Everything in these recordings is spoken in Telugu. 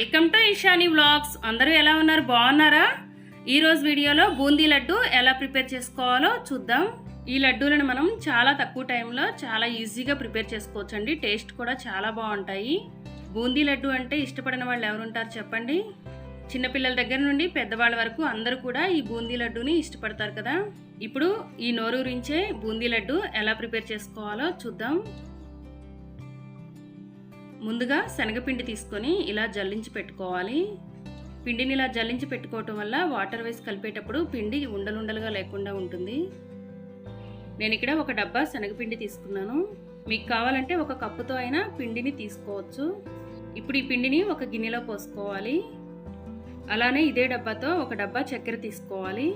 Welcome to IshaniVlogs. అందరూ ఎలా ఉన్నారు? బాగున్నారా? ఈ రోజు వీడియోలో బూందీ లడ్డు ఎలా ప్రిపేర్ చేసుకోవాలో చూద్దాం. ఈ లడ్డూలను మనం చాలా తక్కువ టైంలో చాలా ఈజీగా ప్రిపేర్ చేసుకోవచ్చండి. టేస్ట్ కూడా చాలా బాగుంటాయి. బూందీ లడ్డు అంటే ఇష్టపడిన వాళ్ళు ఎవరుంటారు చెప్పండి? చిన్నపిల్లల దగ్గర నుండి పెద్దవాళ్ళ వరకు అందరూ కూడా ఈ బూందీ లడ్డూని ఇష్టపడతారు కదా. ఇప్పుడు ఈ నోరూరించే బూందీ లడ్డు ఎలా ప్రిపేర్ చేసుకోవాలో చూద్దాం. ముందుగా శనగపిండి తీసుకొని ఇలా జల్లించి పెట్టుకోవాలి. పిండిని ఇలా జల్లించి పెట్టుకోవటం వల్ల వాటర్ వేసి కలిపేటప్పుడు పిండి ఉండలుండలుగా లేకుండా ఉంటుంది. నేను ఇక్కడ ఒక డబ్బా శనగపిండి తీసుకున్నాను. మీకు కావాలంటే ఒక కప్పుతో అయినా పిండిని తీసుకోవచ్చు. ఇప్పుడు ఈ పిండిని ఒక గిన్నెలో పోసుకోవాలి. అలానే ఇదే డబ్బాతో ఒక డబ్బా చక్కెర తీసుకోవాలి.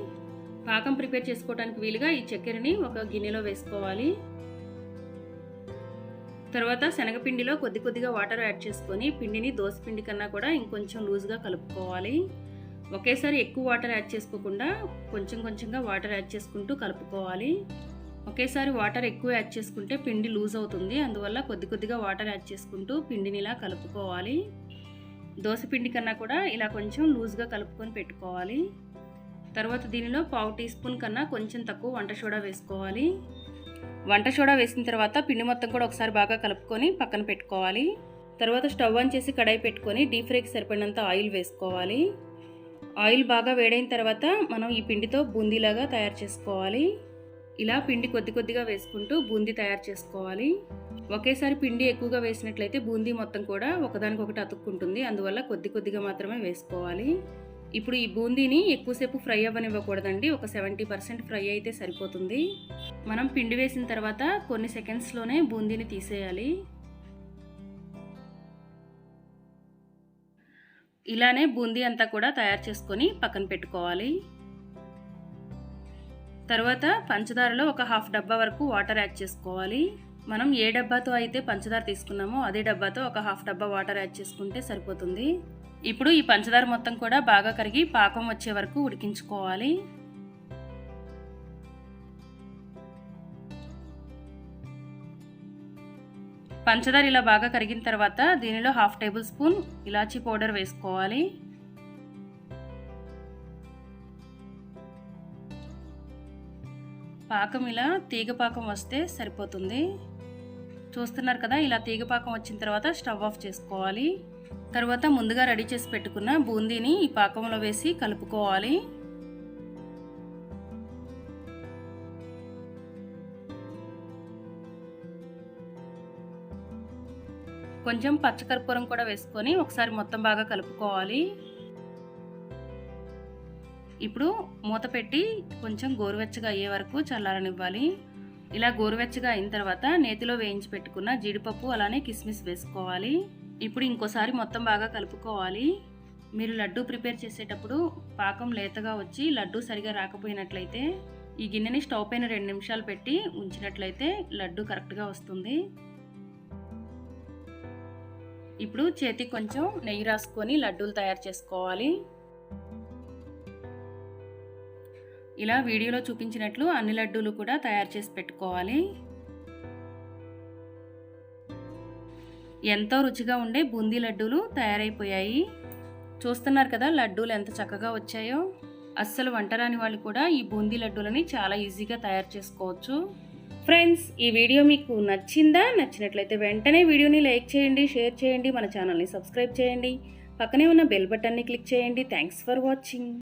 పాకం ప్రిపేర్ చేసుకోవడానికి వీలుగా ఈ చక్కెరని ఒక గిన్నెలో వేసుకోవాలి. తర్వాత శనగపిండిలో కొద్దిగా వాటర్ యాడ్ చేసుకొని పిండిని దోసపిండి కన్నా కూడా ఇంకొంచెం లూజ్గా కలుపుకోవాలి. ఒకేసారి ఎక్కువ వాటర్ యాడ్ చేసుకోకుండా కొంచెంగా వాటర్ యాడ్ చేసుకుంటూ కలుపుకోవాలి. ఒకేసారి వాటర్ ఎక్కువ యాడ్ చేసుకుంటే పిండి లూజ్ అవుతుంది. అందువల్ల కొద్దిగా వాటర్ యాడ్ చేసుకుంటూ పిండిని ఇలా కలుపుకోవాలి. దోసపిండి కన్నా కూడా ఇలా కొంచెం లూజ్గా కలుపుకొని పెట్టుకోవాలి. తర్వాత దీనిలో 1/2 టీ స్పూన్ కన్నా కొంచెం తక్కువ వంట సోడా వేసుకోవాలి. వంట సోడా వేసిన తర్వాత పిండి మొత్తం కూడా ఒకసారి బాగా కలుపుకొని పక్కన పెట్టుకోవాలి. తర్వాత స్టవ్ ఆన్ చేసి కడాయి పెట్టుకొని డీప్ ఫ్రైకి సరిపడినంత ఆయిల్ వేసుకోవాలి. ఆయిల్ బాగా వేడైన తర్వాత మనం ఈ పిండితో బూందీలాగా తయారు చేసుకోవాలి. ఇలా పిండి కొద్దిగా వేసుకుంటూ బూందీ తయారు చేసుకోవాలి. ఒకేసారి పిండి ఎక్కువగా వేసినట్లయితే బూందీ మొత్తం కూడా ఒకదానికొకటి అతుక్కుంటుంది. అందువల్ల కొద్దిగా మాత్రమే వేసుకోవాలి. ఇప్పుడు ఈ బూందీని ఎక్కువసేపు ఫ్రై అవ్వనివ్వకూడదండి. ఒక 70% ఫ్రై అయితే సరిపోతుంది. మనం పిండి వేసిన తర్వాత కొన్ని సెకండ్స్లోనే బూందీని తీసేయాలి. ఇలానే బూందీ అంతా కూడా తయారు చేసుకొని పక్కన పెట్టుకోవాలి. తర్వాత పంచదారలో ఒక 1/2 డబ్బా వరకు వాటర్ యాడ్ చేసుకోవాలి. మనం ఏ డబ్బాతో అయితే పంచదార తీసుకున్నామో అదే డబ్బాతో ఒక 1/2 డబ్బా వాటర్ యాడ్ చేసుకుంటే సరిపోతుంది. ఇప్పుడు ఈ పంచదార మొత్తం కూడా బాగా కరిగి పాకం వచ్చే వరకు ఉడికించుకోవాలి. పంచదార ఇలా బాగా కరిగిన తర్వాత దీనిలో 1/2 టేబుల్ స్పూన్ ఇలాచీ పౌడర్ వేసుకోవాలి. పాకం ఇలా తీగ పాకం వస్తే సరిపోతుంది. చూస్తున్నారు కదా, ఇలా తీగ పాకం వచ్చిన తర్వాత స్టవ్ ఆఫ్ చేసుకోవాలి. తర్వాత ముందుగా రెడీ చేసి పెట్టుకున్న బూందీని ఈ పాకంలో వేసి కలుపుకోవాలి. కొంచెం పచ్చకర్పూరం కూడా వేసుకొని ఒకసారి మొత్తం బాగా కలుపుకోవాలి. ఇప్పుడు మూత పెట్టి కొంచెం గోరువెచ్చగా అయ్యే వరకు చల్లారనివ్వాలి. ఇలా గోరువెచ్చగా అయిన తర్వాత నేతిలో వేయించి పెట్టుకున్న జీడిపప్పు అలానే కిస్మిస్ వేసుకోవాలి. ఇప్పుడు ఇంకోసారి మొత్తం బాగా కలుపుకోవాలి. మీరు లడ్డు ప్రిపేర్ చేసేటప్పుడు పాకం లేతగా వచ్చి లడ్డు సరిగా రాకపోయినట్లయితే ఈ గిన్నెని స్టవ్ పైన 2 నిమిషాలు పెట్టి ఉంచినట్లయితే లడ్డు కరెక్ట్గా వస్తుంది. ఇప్పుడు చేతికి కొంచెం నెయ్యి రాసుకొని లడ్డూలు తయారు చేసుకోవాలి. ఇలా వీడియోలో చూపించినట్లు అన్ని లడ్డూలు కూడా తయారు చేసి పెట్టుకోవాలి. ఎంతో రుచిగా ఉండే బూందీ లడ్డూలు తయారైపోయాయి. చూస్తున్నారు కదా లడ్డూలు ఎంత చక్కగా వచ్చాయో. అస్సలు వంటరాని వాళ్ళు కూడా ఈ బూందీ లడ్డూలని చాలా ఈజీగా తయారు చేసుకోవచ్చు. ఫ్రెండ్స్, ఈ వీడియో మీకు నచ్చిందా? నచ్చినట్లయితే వెంటనే వీడియోని లైక్ చేయండి, షేర్ చేయండి, మన ఛానల్ని సబ్స్క్రైబ్ చేయండి, పక్కనే ఉన్న బెల్ బటన్ని క్లిక్ చేయండి. Thanks for watching.